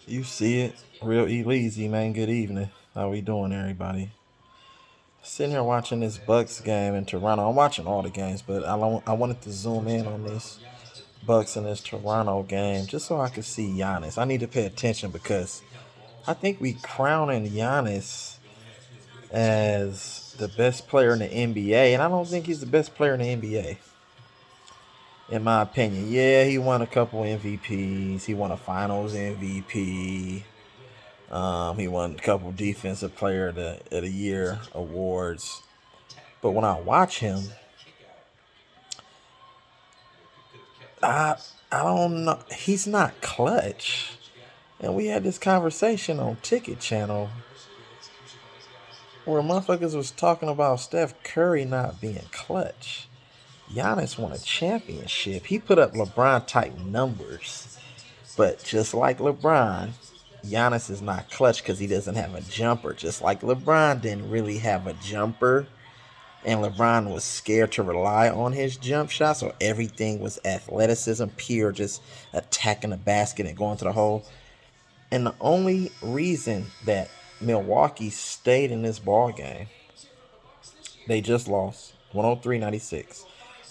You see it, real E-Leezy, man. Good evening. How we doing, everybody? Sitting here watching this Bucks game in Toronto. I'm watching all the games, but I wanted to zoom in on this Bucks in this Toronto game just so I could see Giannis. I need to pay attention because I think we crowning Giannis as the best player in the NBA, and I don't think he's the best player in the NBA, in my opinion. Yeah, he won a couple MVPs. He won a Finals MVP. He won a couple Defensive Player of the Year awards. But when I watch him, I I don't know. He's not clutch. And we had this conversation on Ticket Channel where motherfuckers was talking about Steph Curry not being clutch. Giannis won a championship. He put up LeBron type numbers. But just like LeBron, Giannis is not clutch because he doesn't have a jumper. Just like LeBron didn't really have a jumper. And LeBron was scared to rely on his jump shot. So everything was athleticism, pure just attacking the basket and going to the hole. And the only reason that Milwaukee stayed in this ball game, they just lost 103-96.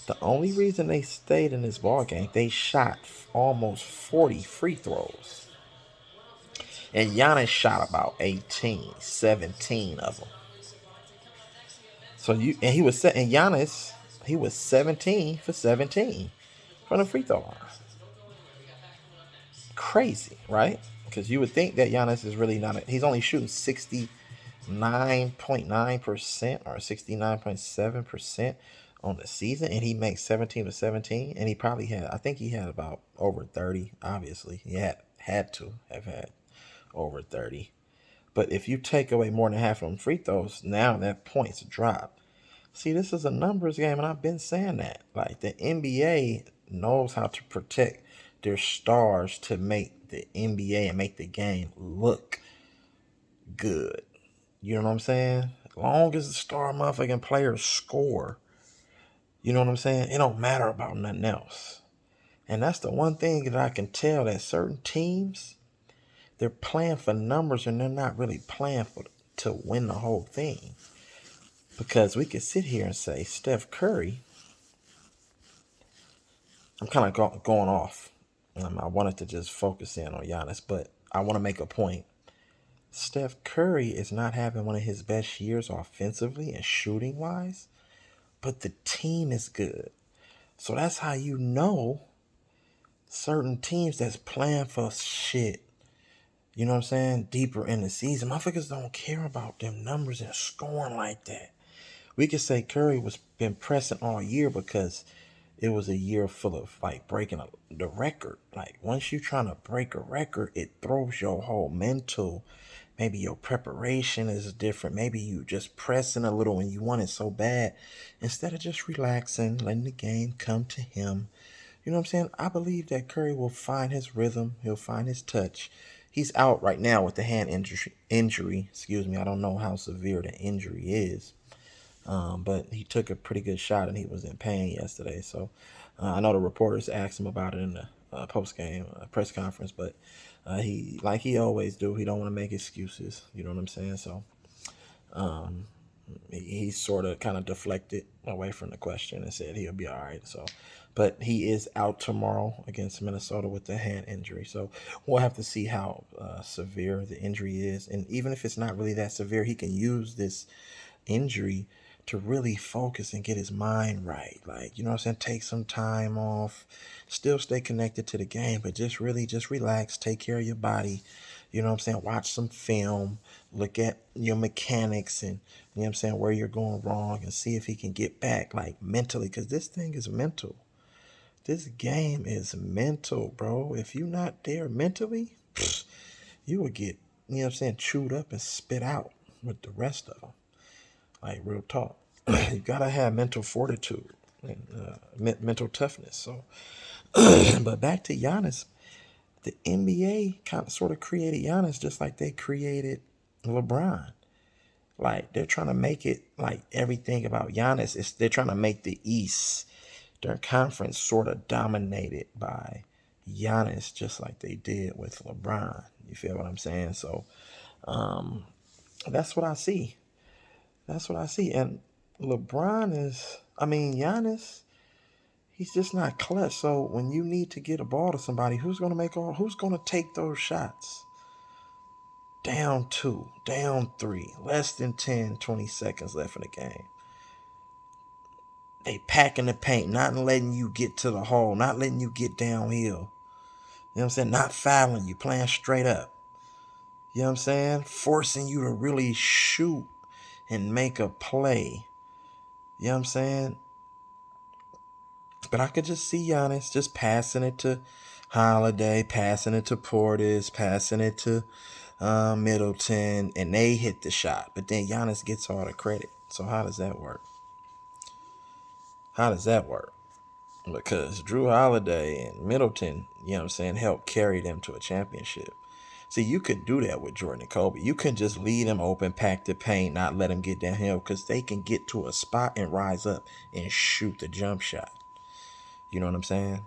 The only reason they stayed in this ball game, they shot almost 40 free throws. And Giannis shot about 18, 17 of them. So Giannis, he was 17 for 17 from the free throw line. Crazy, right? Because you would think that Giannis is really not. He's only shooting 69.9% or 69.7% on the season, and he makes 17 to 17. And he probably had, I think he had about over 30. Obviously, he had to have had over 30. But if you take away more than half of them free throws, now that points drop. See, this is a numbers game, and I've been saying that. Like, the NBA knows how to protect their stars to make the NBA and make the game look good. You know what I'm saying? As long as the star motherfucking players score, you know what I'm saying? It don't matter about nothing else. And that's the one thing that I can tell, that certain teams, they're playing for numbers and they're not really playing to win the whole thing. Because we could sit here and say Steph Curry. I'm kind of going off. I wanted to just focus in on Giannis, but I want to make a point. Steph Curry is not having one of his best years offensively and shooting wise, but the team is good. So that's how you know certain teams that's playing for shit, you know what I'm saying, deeper in the season, motherfuckers don't care about them numbers and scoring like that. We could say Curry was been pressing all year because it was a year full of like breaking the record. Like, once you're trying to break a record, it throws your whole mental. Maybe your preparation is different. Maybe you just pressing a little and you want it so bad. Instead of just relaxing, letting the game come to him. You know what I'm saying? I believe that Curry will find his rhythm. He'll find his touch. He's out right now with the hand injury. Excuse me. I don't know how severe the injury is. But he took a pretty good shot and he was in pain yesterday. So I know the reporters asked him about it in the post-game press conference, but he, like he always do, he don't want to make excuses. You know what I'm saying? So he sort of kind of deflected away from the question and said he'll be all right. So, but he is out tomorrow against Minnesota with the hand injury. So we'll have to see how severe the injury is. And even if it's not really that severe, he can use this injury to really focus and get his mind right. Like, you know what I'm saying? Take some time off, still stay connected to the game, but just really just relax, take care of your body. You know what I'm saying? Watch some film, look at your mechanics and, you know what I'm saying, where you're going wrong, and see if he can get back like mentally, because this thing is mental. This game is mental, bro. If you're not there mentally, you will get, you know what I'm saying, chewed up and spit out with the rest of them. Like, real talk. You gotta have mental fortitude and mental toughness. So, but back to Giannis, the NBA kind of sort of created Giannis just like they created LeBron. Like they're trying to make it like everything about Giannis. They're trying to make the East, their conference, sort of dominated by Giannis, just like they did with LeBron. You feel what I'm saying? So um, that's what I see. That's what I see. And LeBron is, I mean, Giannis, he's just not clutch. So when you need to get a ball to somebody, who's gonna take those shots? Down two, down three, less than 10, 20 seconds left in the game. They packing the paint, not letting you get to the hole, not letting you get downhill. You know what I'm saying? Not fouling you, playing straight up. You know what I'm saying? Forcing you to really shoot and make a play. You know what I'm saying? But I could just see Giannis just passing it to Holiday, passing it to Portis, passing it to Middleton, and they hit the shot. But then Giannis gets all the credit. So how does that work? How does that work? Because Drew Holiday and Middleton, you know what I'm saying, helped carry them to a championship. See, you could do that with Jordan and Kobe. You can just lead them open, pack the paint, not let them get downhill, because they can get to a spot and rise up and shoot the jump shot. You know what I'm saying?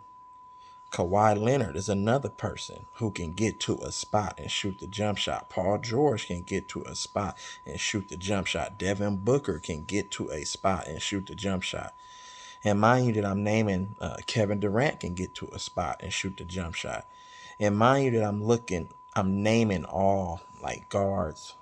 Kawhi Leonard is another person who can get to a spot and shoot the jump shot. Paul George can get to a spot and shoot the jump shot. Devin Booker can get to a spot and shoot the jump shot. And mind you that I'm naming Kevin Durant can get to a spot and shoot the jump shot. And mind you that I'm naming all like guards,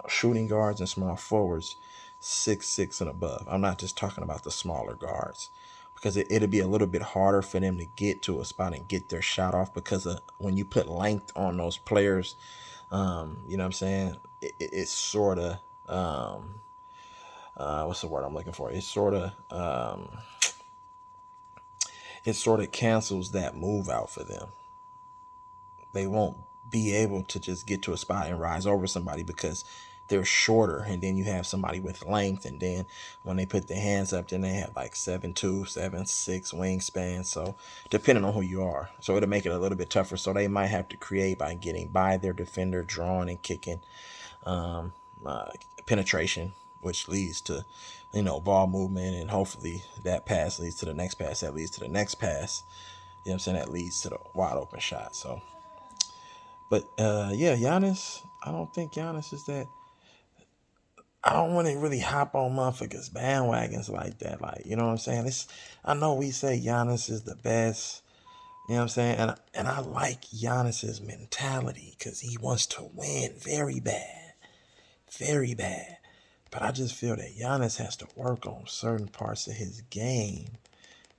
shooting guards and small forwards, 6'6" and above. I'm not just talking about the smaller guards, because it'll be a little bit harder for them to get to a spot and get their shot off, because when you put length on those players, you know what I'm saying? It's sort of what's the word I'm looking for? It sort of cancels that move out for them. They won't be able to just get to a spot and rise over somebody because they're shorter, and then you have somebody with length, and then when they put their hands up, then they have like 7'2", 7'6" wingspan. So depending on who you are, so it'll make it a little bit tougher. So they might have to create by getting by their defender, drawing and kicking, um, uh, penetration, which leads to ball movement, and hopefully that pass leads to the next pass, that leads to the next pass. You know what I'm saying? That leads to the wide open shot. So, but yeah, Giannis. I don't think Giannis is that. I don't want to really hop on motherfuckers bandwagons like that. Like, you know what I'm saying? I know we say Giannis is the best. You know what I'm saying? And I like Giannis's mentality because he wants to win very bad, very bad. But I just feel that Giannis has to work on certain parts of his game.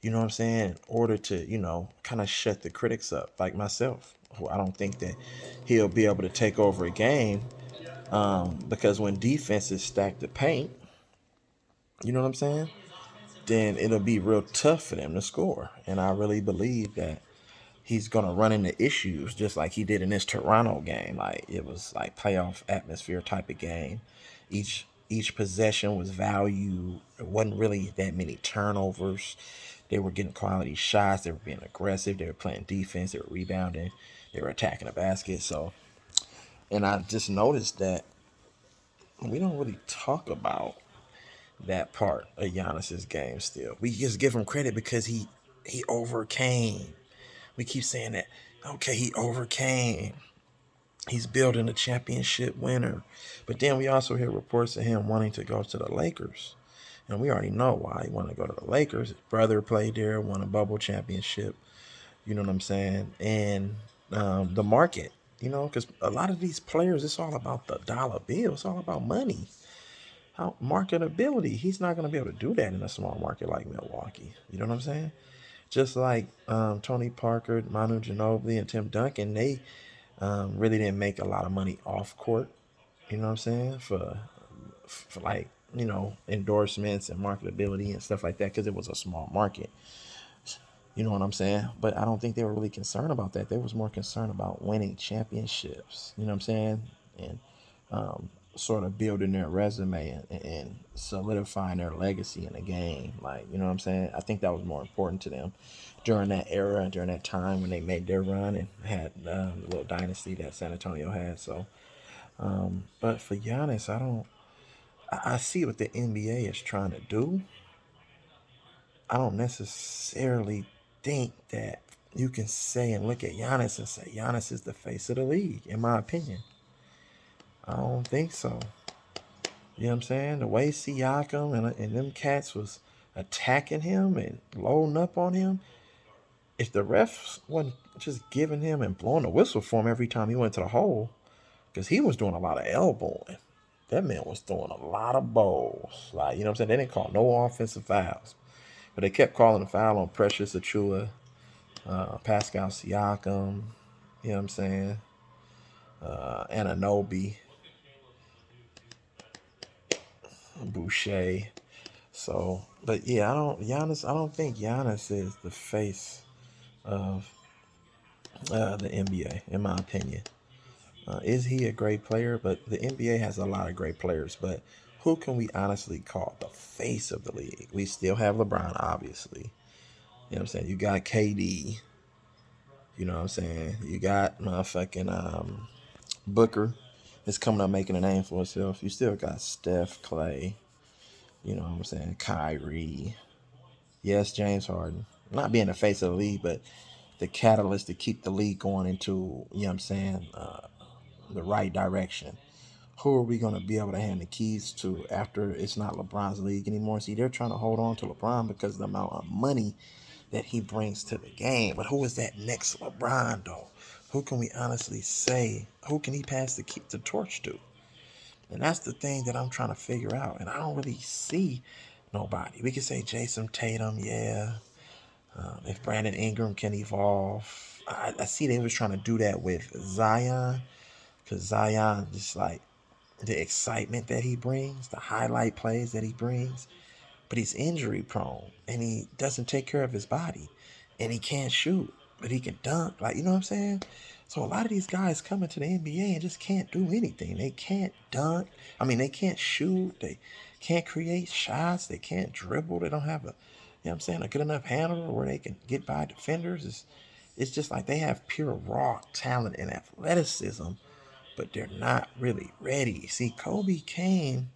You know what I'm saying? In order to, kind of shut the critics up, like myself, who I don't think that he'll be able to take over a game, because when defenses stack the paint, you know what I'm saying? Then it'll be real tough for them to score. And I really believe that he's gonna run into issues just like he did in this Toronto game. Like it was like playoff atmosphere type of game. Each possession was value. There wasn't really that many turnovers. They were getting quality shots. They were being aggressive. They were playing defense. They were rebounding. They were attacking the basket. So, and I just noticed that we don't really talk about that part of Giannis's game still. We just give him credit because he overcame. We keep saying that. Okay, he overcame. He's building a championship winner. But then we also hear reports of him wanting to go to the Lakers. And we already know why he wanted to go to the Lakers. His brother played there, won a bubble championship. You know what I'm saying? And the market, because a lot of these players, it's all about the dollar bill. It's all about money. How marketability. He's not going to be able to do that in a small market like Milwaukee. You know what I'm saying? Just like Tony Parker, Manu Ginobili, and Tim Duncan, they really didn't make a lot of money off court. You know what I'm saying? For like endorsements and marketability and stuff like that, because it was a small market. You know what I'm saying? But I don't think they were really concerned about that. They was more concerned about winning championships. You know what I'm saying? And sort of building their resume and solidifying their legacy in the game. Like, you know what I'm saying? I think that was more important to them during that era and during that time when they made their run and had the little dynasty that San Antonio had. So, but for Giannis, I don't. I see what the NBA is trying to do. I don't necessarily think that you can say and look at Giannis and say Giannis is the face of the league, in my opinion. I don't think so. You know what I'm saying? The way Siakam and them cats was attacking him and loading up on him, if the refs wasn't just giving him and blowing the whistle for him every time he went to the hole, because he was doing a lot of elbowing. That man was throwing a lot of bowls. Like, you know what I'm saying? They didn't call no offensive fouls. But they kept calling a foul on Precious Achua, Pascal Siakam, you know what I'm saying? Ananobi, Boucher. So, but yeah, I don't think Giannis is the face of the NBA, in my opinion. Is he a great player? But the NBA has a lot of great players. But who can we honestly call the face of the league? We still have LeBron, obviously. You know what I'm saying? You got KD. You know what I'm saying? You got motherfucking Booker is coming up making a name for himself. You still got Steph, Clay. You know what I'm saying? Kyrie. Yes, James Harden. Not being the face of the league, but the catalyst to keep the league going into, you know what I'm saying, the right direction. Who are we going to be able to hand the keys to after it's not LeBron's league anymore? See, they're trying to hold on to LeBron because of the amount of money that he brings to the game. But who is that next LeBron, though? Who can we honestly say? Who can he pass the torch to? And that's the thing that I'm trying to figure out. And I don't really see nobody. We can say Jason Tatum, yeah. If Brandon Ingram can evolve. I see they was trying to do that with Zion. Because Zion just like the excitement that he brings, the highlight plays that he brings. But he's injury prone and he doesn't take care of his body. And he can't shoot, but he can dunk. Like, you know what I'm saying? So a lot of these guys come into the NBA and just can't do anything. They can't dunk. I mean, they can't shoot. They can't create shots. They can't dribble. They don't have a, you know what I'm saying, a good enough handler where they can get by defenders. It's just like they have pure raw talent and athleticism, but they're not really ready. See, Kobe came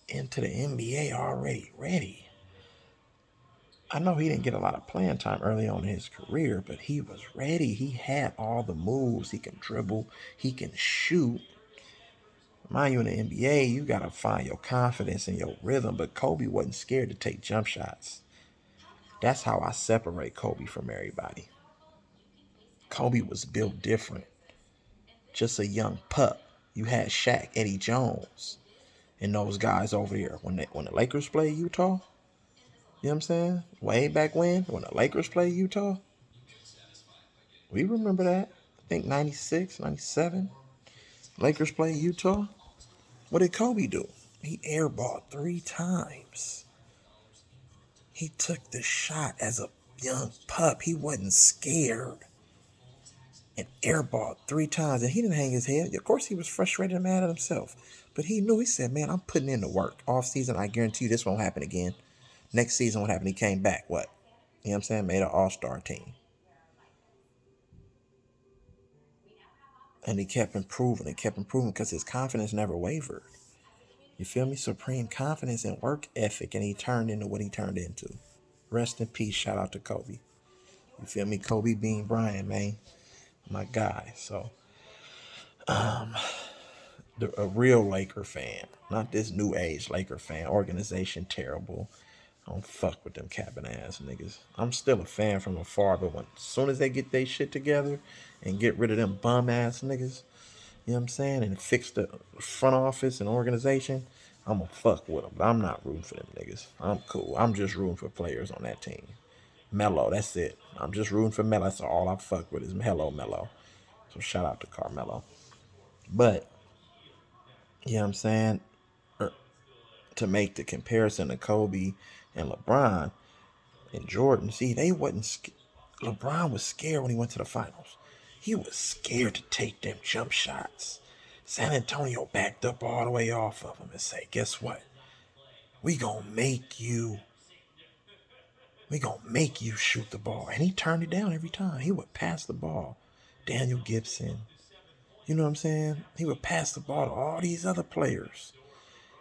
into the NBA already ready. I know he didn't get a lot of playing time early on in his career, but he was ready. He had all the moves. He can dribble. He can shoot. Mind you, in the NBA, you got to find your confidence and your rhythm, but Kobe wasn't scared to take jump shots. That's how I separate Kobe from everybody. Kobe was built different. Just a young pup. You had Shaq, Eddie Jones, and those guys over here. When the Lakers played Utah, you know what I'm saying? Way back when the Lakers played Utah, we remember that. I think 96, 97. Lakers played Utah. What did Kobe do? He airballed 3 times. He took the shot as a young pup. He wasn't scared. And airballed 3 times. And he didn't hang his head. Of course, he was frustrated and mad at himself. But he knew, he said, man, I'm putting in the work. Off season, I guarantee you this won't happen again. Next season, what happened? He came back. What? You know what I'm saying? Made an all-star team. And he kept improving and kept improving because his confidence never wavered. You feel me? Supreme confidence and work ethic. And he turned into what he turned into. Rest in peace. Shout out to Kobe. You feel me? Kobe Bean Bryant, man. My guy. So, a real Laker fan. Not this new age Laker fan. Organization terrible. I don't fuck with them cabin ass niggas. I'm still a fan from afar, but as soon as they get their shit together and get rid of them bum ass niggas, you know what I'm saying, and fix the front office and organization, I'm gonna fuck with them. But I'm not rooting for them niggas. I'm cool. I'm just rooting for players on that team. Melo, that's it. I'm just rooting for Melo. That's all I fuck with is Melo. So shout out to Carmelo. But, you know what I'm saying? To make the comparison to Kobe and LeBron and Jordan, see, they wasn't. LeBron was scared when he went to the finals. He was scared to take them jump shots. San Antonio backed up all the way off of him and say, guess what? We gonna make you shoot the ball. And he turned it down every time. He would pass the ball. Daniel Gibson. You know what I'm saying? He would pass the ball to all these other players.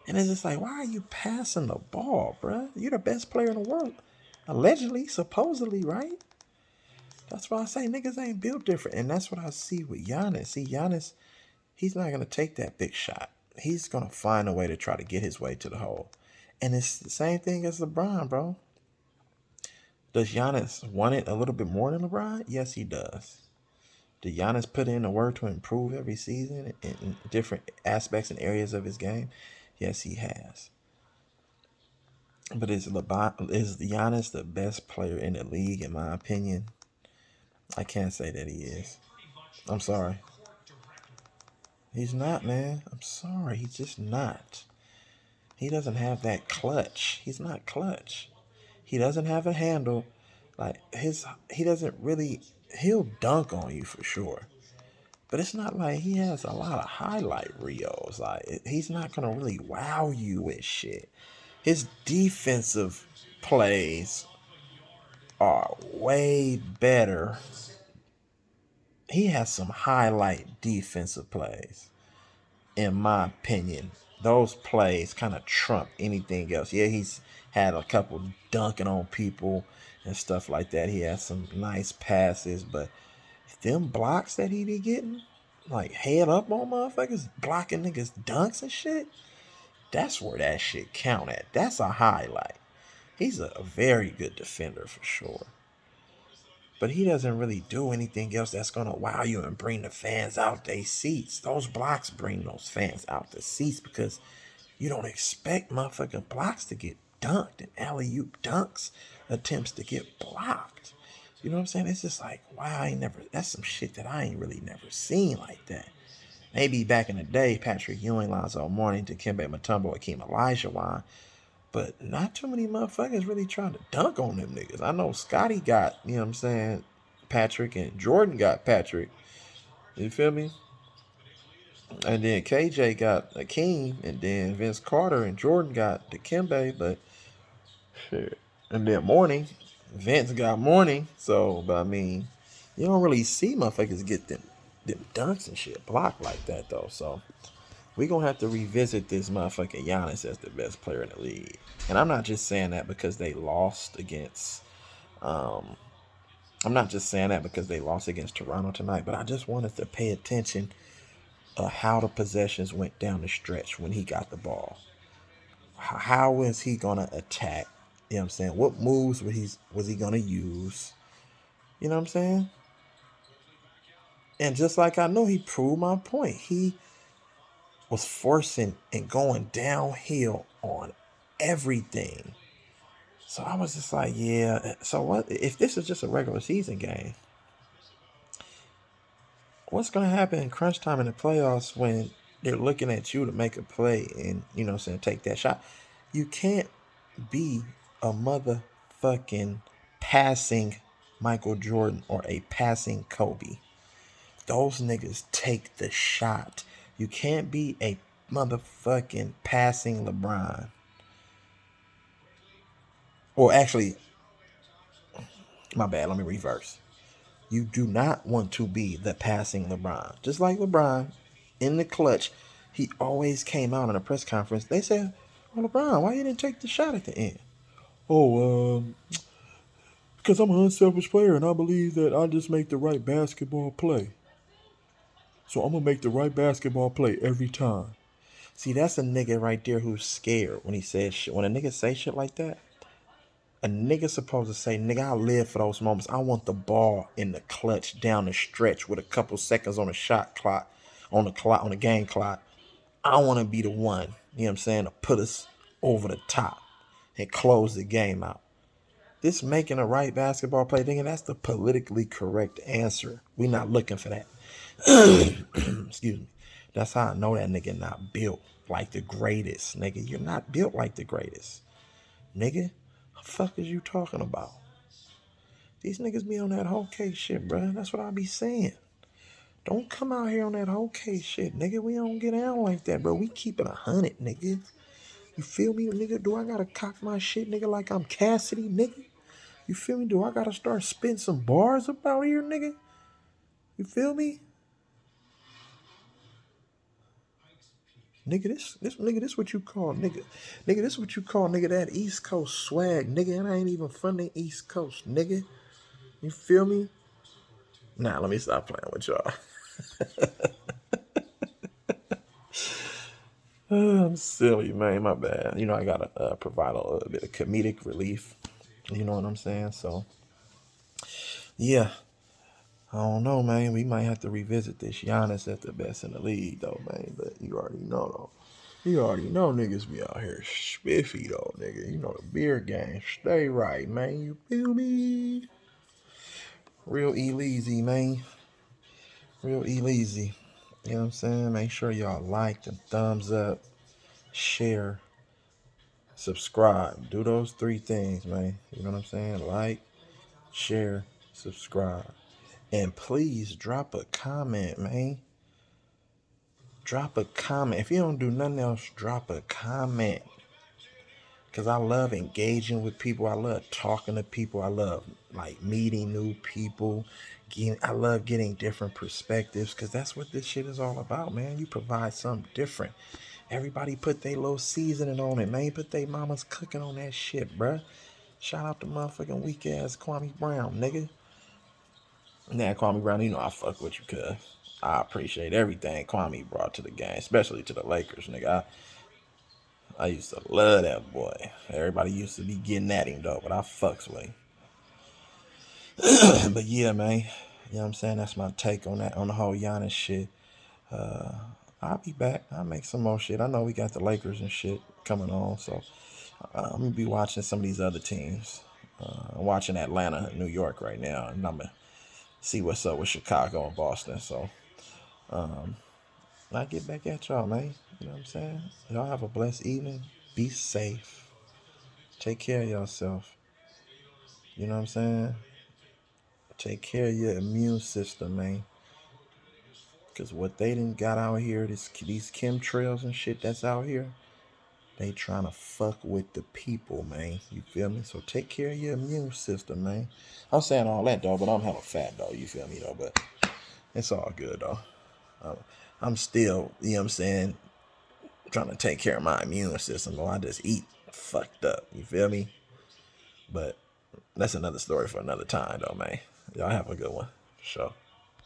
And it's just like, why are you passing the ball, bruh? You're the best player in the world. Allegedly, supposedly, right? That's why I say niggas ain't built different. And that's what I see with Giannis. See, Giannis, he's not going to take that big shot. He's going to find a way to try to get his way to the hole. And it's the same thing as LeBron, bro. Does Giannis want it a little bit more than LeBron? Yes, he does. Did Giannis put in the work to improve every season in different aspects and areas of his game? Yes, he has. But is Giannis the best player in the league, in my opinion? I can't say that he is. I'm sorry. He's not, man. I'm sorry. He's just not. He doesn't have that clutch. He's not clutch. He doesn't have a handle. Like he doesn't really. He'll dunk on you for sure. But it's not like he has a lot of highlight reels. Like he's not gonna really wow you with shit. His defensive plays are way better. He has some highlight defensive plays, in my opinion. Those plays kind of trump anything else. Yeah, he's had a couple dunking on people and stuff like that. He has some nice passes, but them blocks that he be getting, like head up on motherfuckers, blocking niggas dunks and shit, that's where that shit count at. That's a highlight. He's a very good defender for sure. But he doesn't really do anything else that's gonna wow you and bring the fans out their seats. Those blocks bring those fans out the seats because you don't expect motherfucking blocks to get dunked and alley-oop dunks attempts to get blocked. You know what I'm saying? It's just like, wow, that's some shit that I ain't really never seen like that. Maybe back in the day, Patrick Ewing, Lonzo Mourning, Dikembe Mutombo, Akeem Olajuwon, but not too many motherfuckers really trying to dunk on them niggas. I know Scotty got, you know what I'm saying, Patrick, and Jordan got Patrick. You feel me? And then KJ got Akeem, and then Vince Carter and Jordan got Dikembe, but shit. And then Mourning, Vince got Mourning. So, but I mean, you don't really see motherfuckers get them dunks and shit blocked like that though. So we gonna have to revisit this motherfucking Giannis as the best player in the league. And I'm not just saying that because they lost against I'm not just saying that because they lost against Toronto tonight, but I just wanted to pay attention how the possessions went down the stretch when he got the ball. How is he gonna attack? You know what I'm saying? What moves was he gonna use? You know what I'm saying? And just like I know, he proved my point. He was forcing and going downhill on everything. So I was just like, yeah. So what if this is just a regular season game? What's gonna happen in crunch time in the playoffs when they're looking at you to make a play and you know what I'm saying, take that shot? You can't be a motherfucking passing Michael Jordan or a passing Kobe. Those niggas take the shot. You can't be a motherfucking passing LeBron. Or actually, my bad, let me reverse. You do not want to be the passing LeBron. Just like LeBron, in the clutch, he always came out in a press conference. They said, "Oh, LeBron, why you didn't take the shot at the end?" Oh, because I'm an unselfish player and I believe that I just make the right basketball play. So I'm gonna make the right basketball play every time. See, that's a nigga right there who's scared when he says shit. When a nigga say shit like that, a nigga supposed to say, nigga, I live for those moments. I want the ball in the clutch down the stretch with a couple seconds on the shot clock, on the game clock. I want to be the one, you know what I'm saying, to put us over the top and close the game out. This making a right basketball play, nigga, that's the politically correct answer. We not looking for that. Excuse me. That's how I know that nigga not built like the greatest, nigga. You're not built like the greatest, nigga. What the fuck is you talking about? These niggas be on that whole case shit, bruh. That's what I be saying. Don't come out here on that whole case shit, nigga. We don't get out like that, bro. We keep it 100, nigga. You feel me, nigga? Do I gotta cock my shit, nigga, like I'm Cassidy, nigga? You feel me? Do I gotta start spitting some bars up out here, nigga? You feel me? Nigga, this what you call nigga, this what you call nigga that East Coast swag, nigga, and I ain't even from the East Coast, nigga. You feel me? Nah, let me stop playing with y'all. I'm silly, man. My bad. You know, I gotta provide a little bit of comedic relief. You know what I'm saying? So, yeah. I don't know, man. We might have to revisit this. Giannis at the best in the league, though, man. But you already know, though. You already know niggas be out here spiffy, though, nigga. You know the beer gang. Stay right, man. You feel me? Real E-Leezy, man. Real E-Leezy. You know what I'm saying? Make sure y'all like and thumbs up, share, subscribe. Do those three things, man. You know what I'm saying? Like, share, subscribe. And please drop a comment, man. Drop a comment. If you don't do nothing else, drop a comment. Because I love engaging with people. I love talking to people. I love like meeting new people. I love getting different perspectives because that's what this shit is all about, man. You provide something different. Everybody put their little seasoning on it, man. Put their mama's cooking on that shit, bruh. Shout out to motherfucking weak ass Kwame Brown, nigga. Nah, Kwame Brown, you know I fuck with you, cuz. I appreciate everything Kwame brought to the game, especially to the Lakers, nigga. I used to love that boy. Everybody used to be getting at him, though, but I fucks with him. But yeah, man. You know what I'm saying? That's my take on that, on the whole Giannis shit. Uh, I'll be back. I'll make some more shit. I know we got the Lakers and shit coming on, so I'm going to be watching some of these other teams. I'm watching Atlanta, New York right now, and I'm going to see what's up with Chicago and Boston. So I'll get back at y'all, man. You know what I'm saying? Y'all have a blessed evening. Be safe. Take care of yourself. You know what I'm saying? Take care of your immune system, man. Because what they done got out here, these chemtrails and shit that's out here, they trying to fuck with the people, man. You feel me? So take care of your immune system, man. I'm saying all that, though, but I'm hella fat, though. You feel me, though? But it's all good, though. I'm still, you know what I'm saying, trying to take care of my immune system, though. I just eat fucked up. You feel me? But that's another story for another time, though, man. Y'all have a good one. For sure.